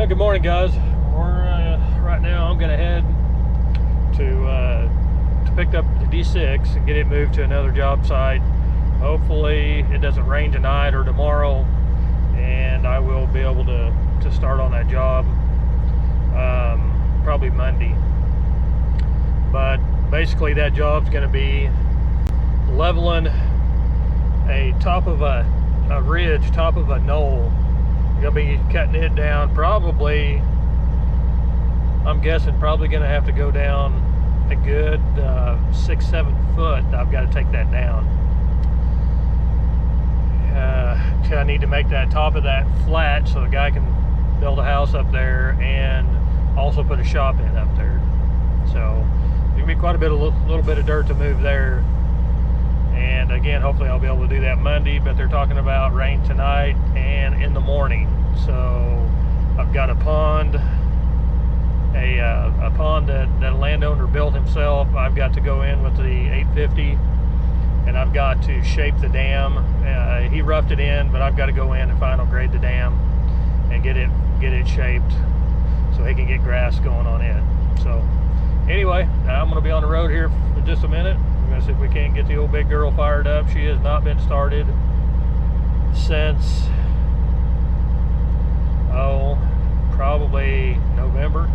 Good morning, guys. Right now I'm gonna head to pick up the D6 and get it moved to another job site. Hopefully it doesn't rain tonight or tomorrow, and I will be able to start on that job probably Monday. But basically that job's gonna be leveling a top of a ridge, top of a knoll. You're gonna be cutting it down probably, I'm guessing probably gonna have to go down a good 6-7 foot. I've got to take that down. I need to make that top of that flat so the guy can build a house up there and also put a shop in up there. So there's gonna be quite a bit, little bit of dirt to move there. And again, hopefully I'll be able to do that Monday, but they're talking about rain tonight and in the morning. So I've got a pond, a pond that a landowner built himself. I've got to go in with the 850 and I've got to shape the dam. He roughed it in, but I've got to go in and final grade the dam and get it shaped so he can get grass going on it. So anyway, I'm going to be on the road here for just a minute. We're going to see if we can't get the old big girl fired up. She has not been started since, probably November,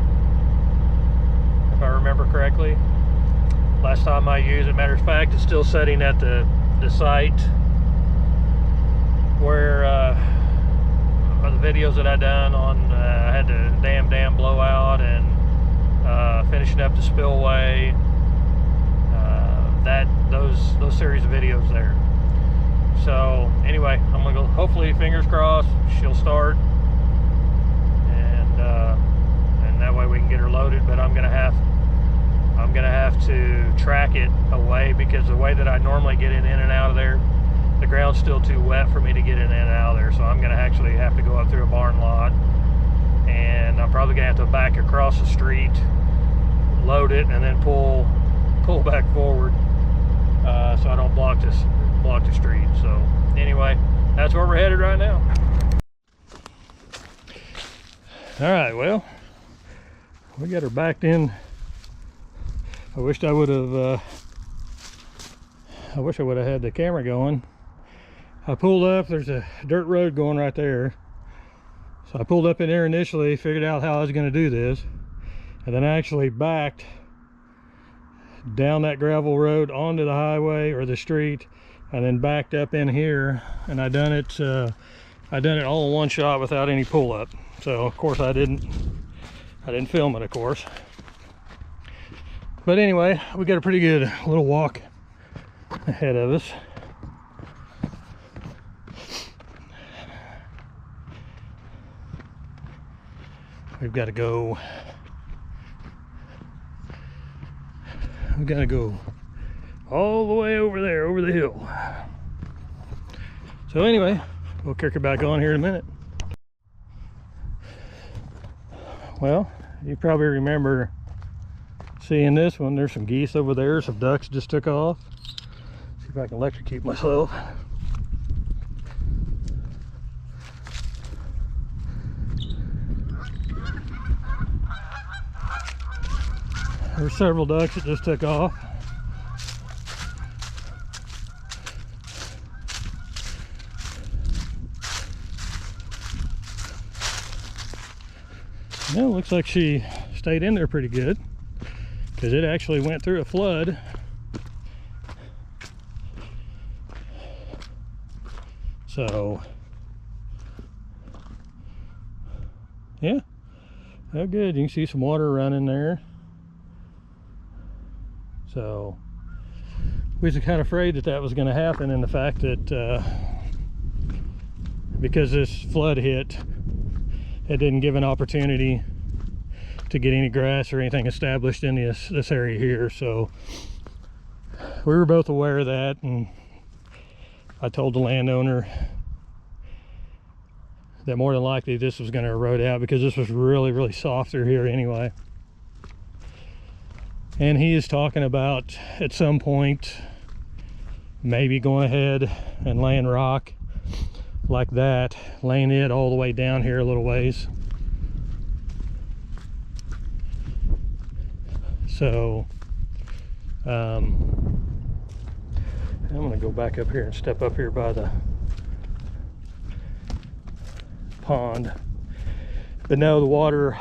if I remember correctly. Last time I used it, matter of fact, it's still sitting at the site where the videos that I done on, I had the dam blowout and finishing up the spillway. Those series of videos there. So anyway, I'm gonna go, hopefully fingers crossed she'll start, and that way we can get her loaded. But I'm gonna have to track it away, because the way that I normally get it in and out of there, the ground's still too wet for me to get it in and out of there. So I'm gonna actually have to go up through a barn lot, and I'm probably gonna have to back across the street, load it, and then pull back forward, so I don't block the street. So anyway, that's where we're headed right now. All right, well, we got her backed in. I wish I would have had the camera going. I pulled up, there's a dirt road going right there, so I pulled up in there initially, figured out how I was going to do this, and then I actually backed down that gravel road onto the highway or the street, and then backed up in here, and I done it all in one shot without any pull up. So of course I didn't film it, of course. But anyway, we got a pretty good little walk ahead of us. We've got to go all the way over there, over the hill. So anyway, we'll kick her back on here in a minute. Well, you probably remember seeing this one. There's some geese over there, some ducks just took off. See if I can electrocute myself. There's several ducks that just took off. Well, it looks like she stayed in there pretty good, because it actually went through a flood. So yeah, oh good, you can see some water running there. So we was kind of afraid that was going to happen, and the fact that because this flood hit, it didn't give an opportunity to get any grass or anything established in this area here. So we were both aware of that, and I told the landowner that more than likely this was going to erode out, because this was really soft through here anyway. And he is talking about at some point maybe going ahead and laying rock like that, laying it all the way down here a little ways, So I'm gonna go back up here and step up here by the pond. But no, the water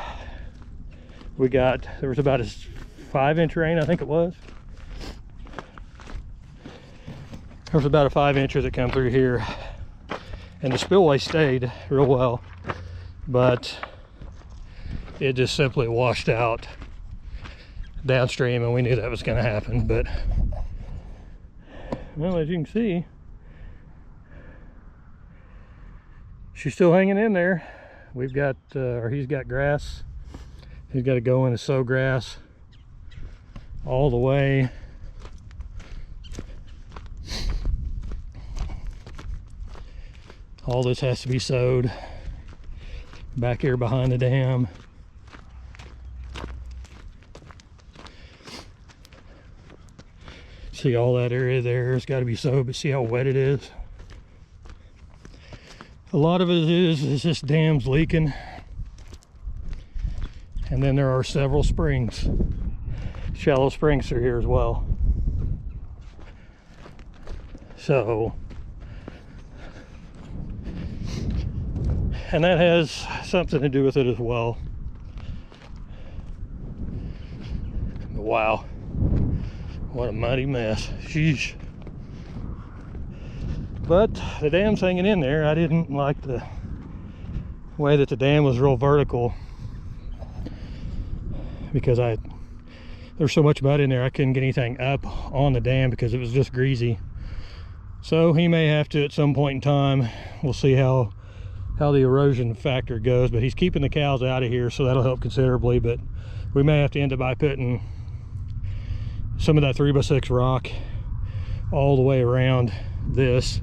we got, there was about a 5-inch rain, I think it was. There was about a 5-incher that come through here, and the spillway stayed real well, but it just simply washed out downstream, and we knew that was going to happen. But well, as you can see, she's still hanging in there. We've got or he's got grass. He's got to go in and sow grass all the way all this has to be sowed back here behind the dam. See all that area there, it's got to be sowed, but see how wet it is. A lot of it is this dam's leaking, and then there are several springs, shallow springs through here as well. So, and that has something to do with it as well. Wow, what a muddy mess. Sheesh. But the dam's hanging in there. I didn't like the way that the dam was real vertical, because there's so much mud in there I couldn't get anything up on the dam because it was just greasy. So he may have to at some point in time. We'll see how the erosion factor goes, but he's keeping the cows out of here, so that'll help considerably. But we may have to end up by putting some of that 3x6 rock all the way around this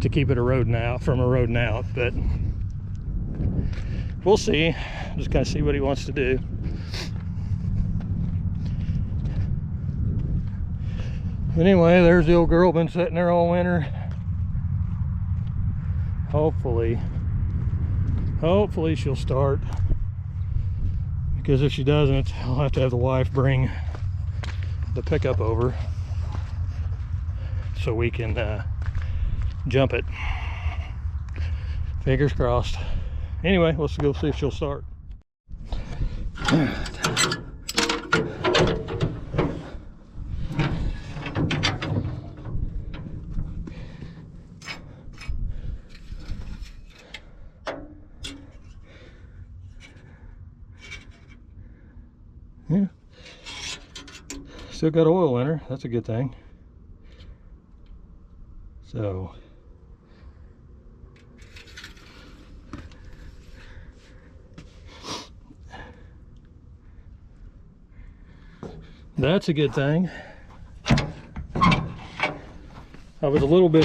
to keep it from eroding out. But we'll see. Just kind of see what he wants to do. Anyway, there's the old girl, been sitting there all winter. Hopefully she'll start, because if she doesn't, I'll have to have the wife bring the pickup over so we can jump it. Fingers crossed. Anyway, let's go see if she'll start. Yeah, still got oil in her. That's a good thing. So that's a good thing. I was a little bit,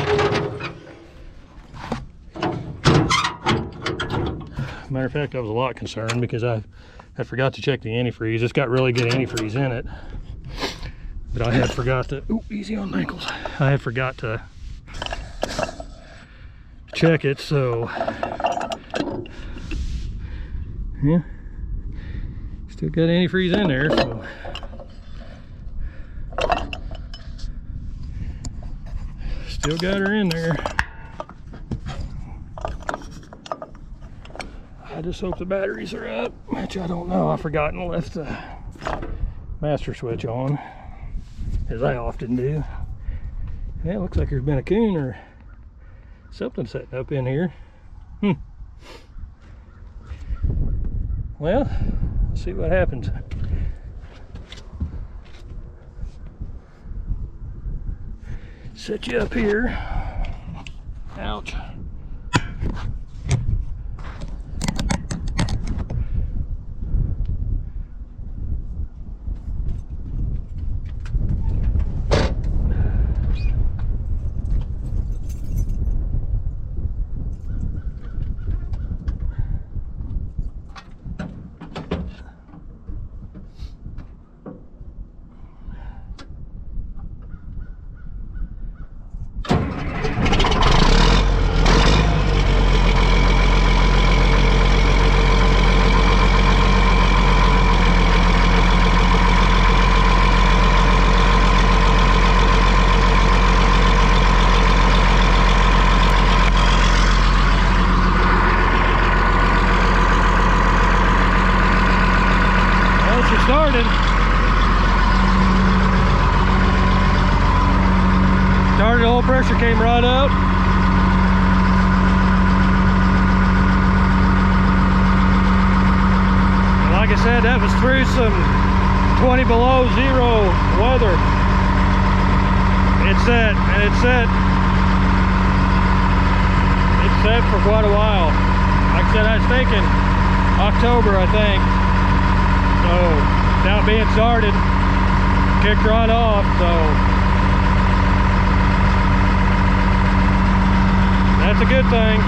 matter of fact, I was a lot concerned because I forgot to check the antifreeze. It's got really good antifreeze in it, but I had forgot to, ooh, easy on the ankles. I had forgot to check it, so yeah, still got antifreeze in there, so still got her in there. I just hope the batteries are up, which I don't know. I've forgotten to left the master switch on, as I often do. Yeah, it looks like there's been a coon or something setting up in here. Well, let's see what happens. Set you up here. Ouch. oil pressure came right up. And like I said, that was through some 20 below zero weather. It set, and it set for quite a while. Like I said, I was thinking October, I think. So without being started, kicked right off. So that's a good thing.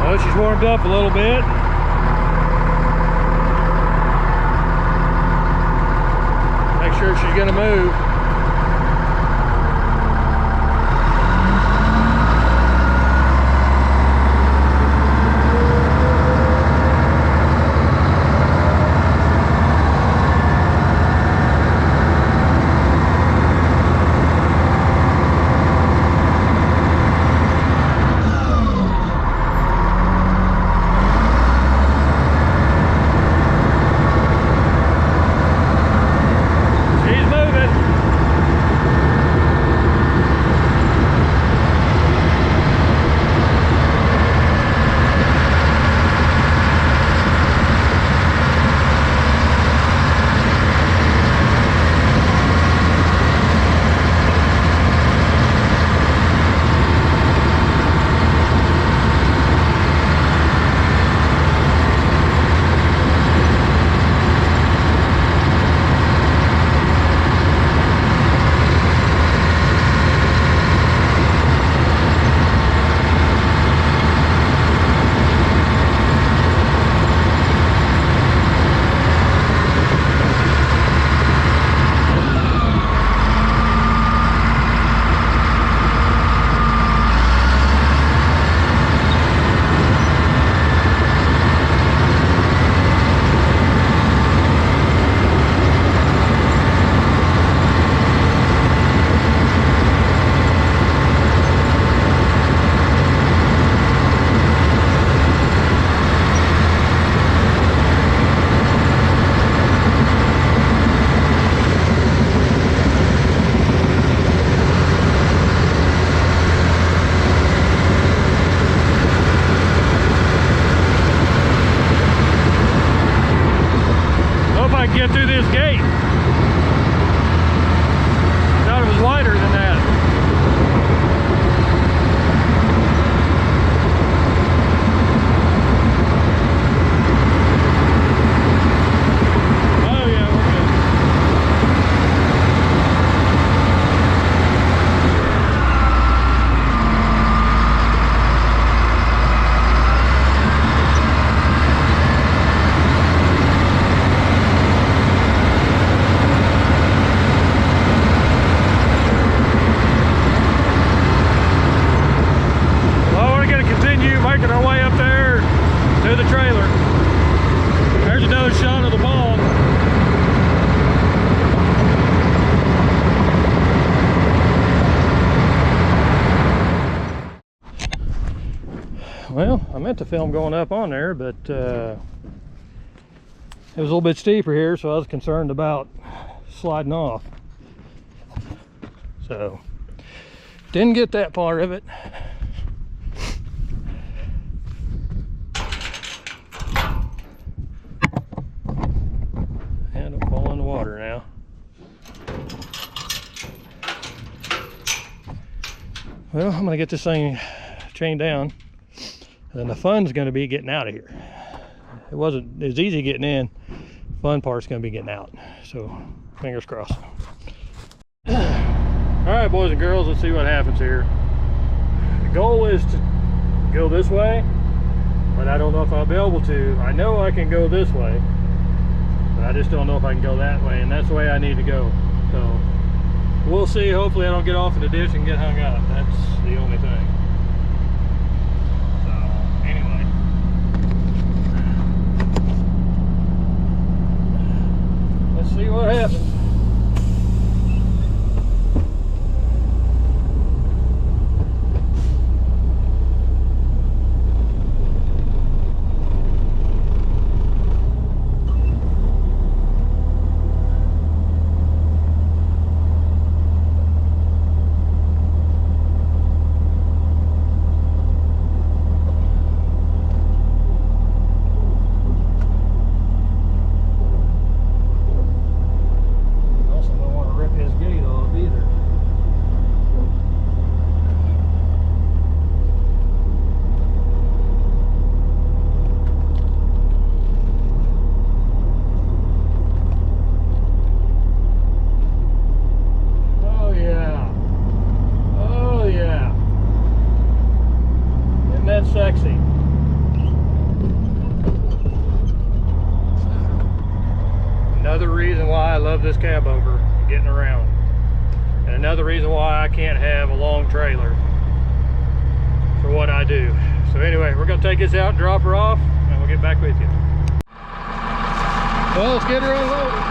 Well, she's warmed up a little bit. Make sure she's gonna move. Get through this gate. Thought it was wider than that. Oh yeah, we're good. Making our way up there to the trailer. There's another shot of the ball. Well, I meant to film going up on there, but it was a little bit steeper here, so I was concerned about sliding off. So, didn't get that part of it. Water now. Well, I'm gonna get this thing chained down, and then the fun's gonna be getting out of here. It was easy getting in. Fun part's gonna be getting out. So fingers crossed. All right, boys and girls, let's see what happens here. The goal is to go this way, but I don't know if I'll be able to. I know I can go this way, but I just don't know if I can go that way, and that's the way I need to go. So we'll see. Hopefully I don't get off in the ditch and get hung up. That's the only thing. So anyway, let's see what happens. of this cab over and getting around. And another reason why I can't have a long trailer for what I do. So anyway, we're gonna take this out and drop her off, and we'll get back with you. Well, let's get her unloaded.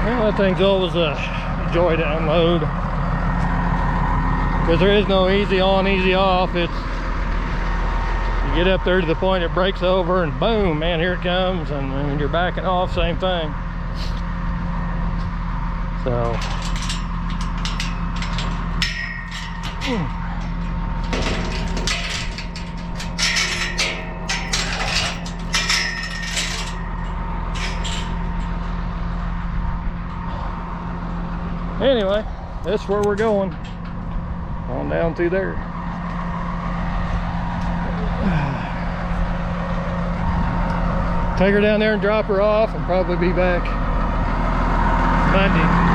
Well, that thing's always a joy to unload, because there is no easy on, easy off. It's, you get up there to the point it breaks over and boom, man, here it comes. And when you're backing off, same thing. So anyway, that's where we're going, on down through there. Take her down there and drop her off, and probably be back Monday.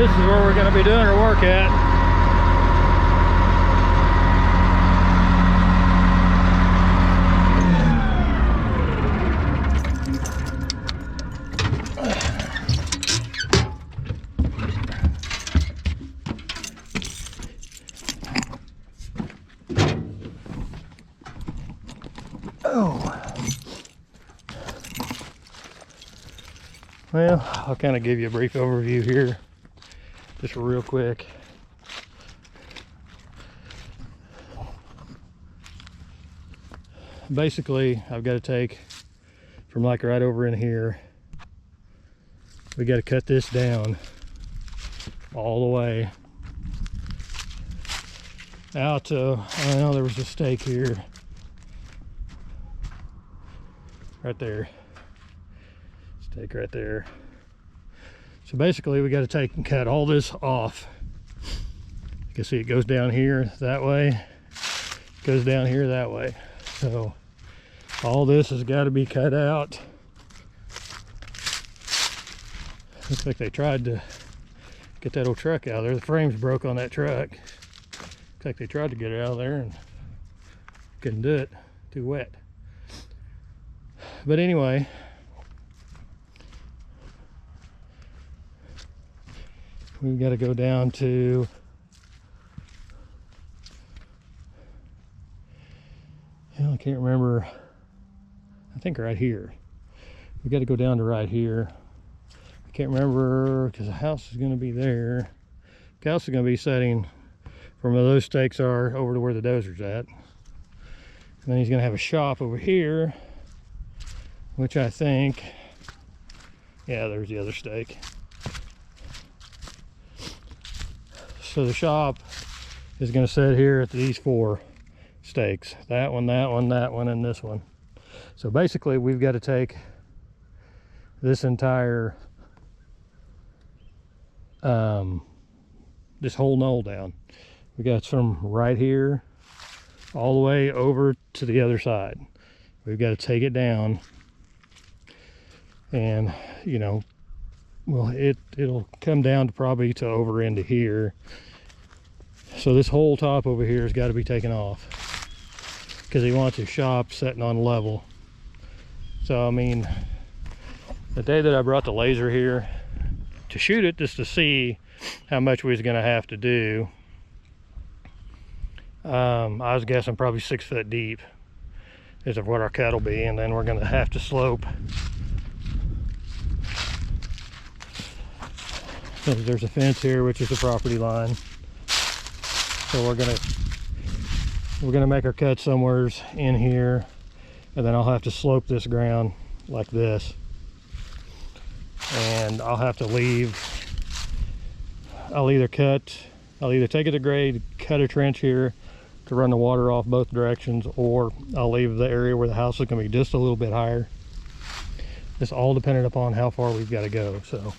this is where we're going to be doing our work at. Well, I'll kind of give you a brief overview here, just real quick. Basically, I've got to take from like right over in here, we got to cut this down all the way out to, I know there was a stake here, right there. Stake right there. So basically we got to take and cut all this off. You can see it goes down here that way, goes down here that way. So all this has got to be cut out. Looks like they tried to get that old truck out of there. The frame's broke on that truck. Looks like they tried to get it out of there and couldn't do it, too wet. But anyway, we've got to go down to I can't remember, I think right here. We got to go down to right here. I can't remember because the house is going to be there. The house is going to be setting from where those stakes are over to where the dozer's at. And then he's going to have a shop over here, which I think, yeah, there's the other stake. So the shop is going to sit here at these 4 stakes. That one, that one, that one, and this one. So basically we've got to take this entire this whole knoll down. We got from right here all the way over to the other side. We've got to take it down, and you know, well, it'll come down to probably to over into here. So this whole top over here has got to be taken off because he wants his shop sitting on level. So I mean, the day that I brought the laser here to shoot it, just to see how much we was going to have to do, I was guessing probably 6 foot deep is of what our cut will be, and then we're going to have to slope. So there's a fence here, which is the property line. So we're gonna make our cut somewheres in here, and then I'll have to slope this ground like this, and I'll have to leave. I'll either take it to grade, cut a trench here to run the water off both directions, or I'll leave the area where the house is going to be just a little bit higher. It's all dependent upon how far we've got to go. So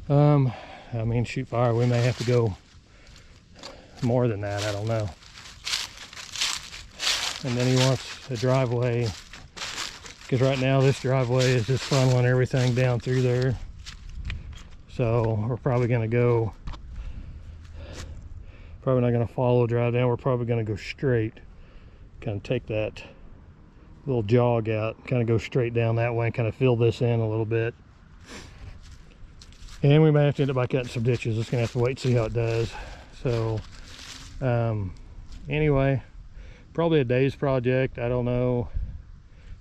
I mean, shoot fire, we may have to go more than that, I don't know. And then he wants a driveway, because right now this driveway is just funneling everything down through there. So we're probably going to go, probably not going to follow drive down, we're probably going to go straight, kind of take that little jog out, kind of go straight down that way and kind of fill this in a little bit. And we may have to end up by cutting some ditches. Just gonna have to wait and see how it does. So anyway, probably a day's project, I don't know,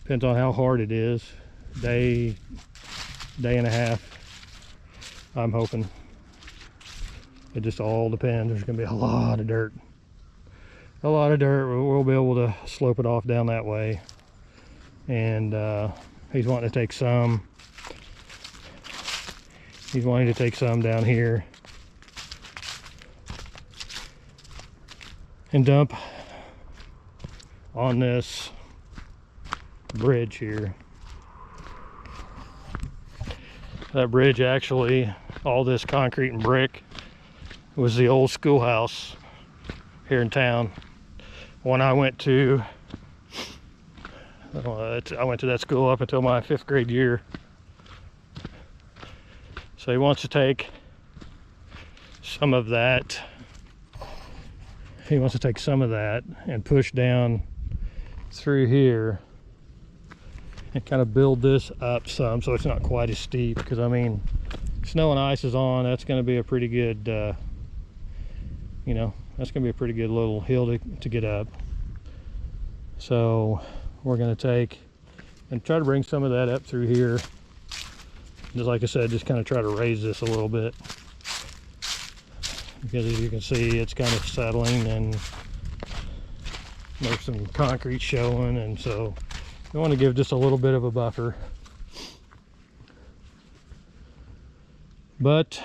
depends on how hard it is. Day and a half, I'm hoping. It just all depends. There's gonna be a lot of dirt, we'll be able to slope it off down that way. And he's wanting to take some down here and dump on this bridge here. That bridge, actually, all this concrete and brick was the old schoolhouse here in town. When I went to that school up until my 5th grade year. So he wants to take some of that. He wants to take some of that and push down through here and kind of build this up some so it's not quite as steep, because I mean, snow and ice is on. That's going to be a pretty good you know, that's going to be a pretty good little hill to get up. So we're going to take and try to bring some of that up through here. Just like I said, just kind of try to raise this a little bit, because as you can see, it's kind of settling and there's some concrete showing, and so we want to give just a little bit of a buffer. But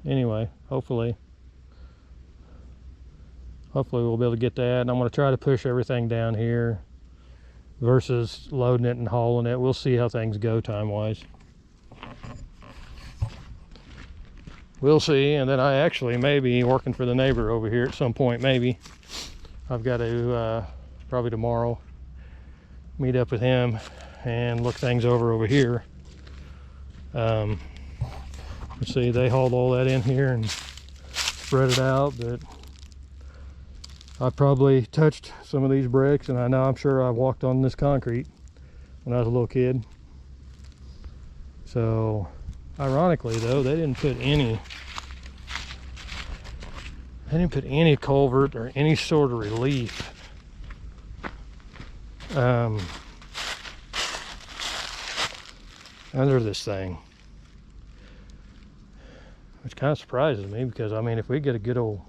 anyway, hopefully we'll be able to get that. And I'm going to try to push everything down here versus loading it and hauling it. We'll see how things go time wise. We'll see. And then I actually may be working for the neighbor over here at some point. Maybe I've got to probably tomorrow meet up with him and look things over here. Let's see, they hauled all that in here and spread it out, but I probably touched some of these bricks, and I'm sure I walked on this concrete when I was a little kid. So ironically though, they didn't put any culvert or any sort of relief under this thing, which kind of surprises me, because I mean, if we get a good old,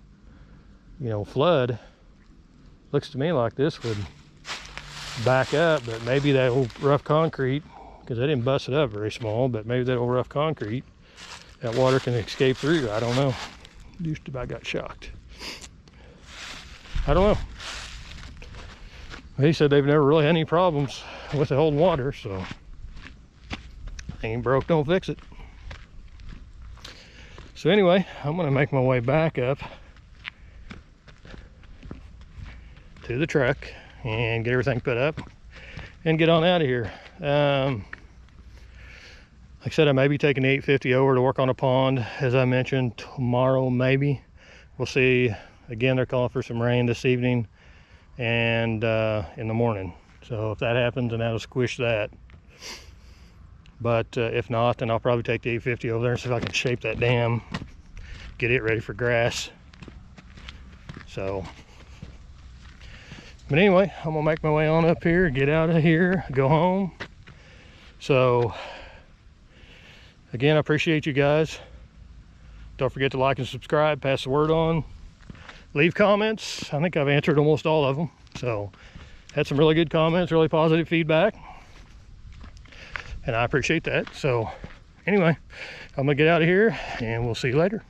you know, flood, looks to me like this would back up. But maybe that old rough concrete, because they didn't bust it up very small, but maybe that old rough concrete, that water can escape through. I don't know. Just about got shocked. I don't know. He said they've never really had any problems with the holding water, so ain't broke, don't fix it. So anyway, I'm gonna make my way back up to the truck and get everything put up and get on out of here. Like I said, I may be taking the 850 over to work on a pond, as I mentioned, tomorrow maybe. We'll see. Again, they're calling for some rain this evening and in the morning. So if that happens, then that'll squish that. But if not, then I'll probably take the 850 over there and see if I can shape that dam, get it ready for grass. So, but anyway, I'm gonna make my way on up here, get out of here, go home. So again, I appreciate you guys. Don't forget to like and subscribe, pass the word on, leave comments. I think I've answered almost all of them. So had some really good comments, really positive feedback, and I appreciate that. So anyway, I'm gonna get out of here and we'll see you later.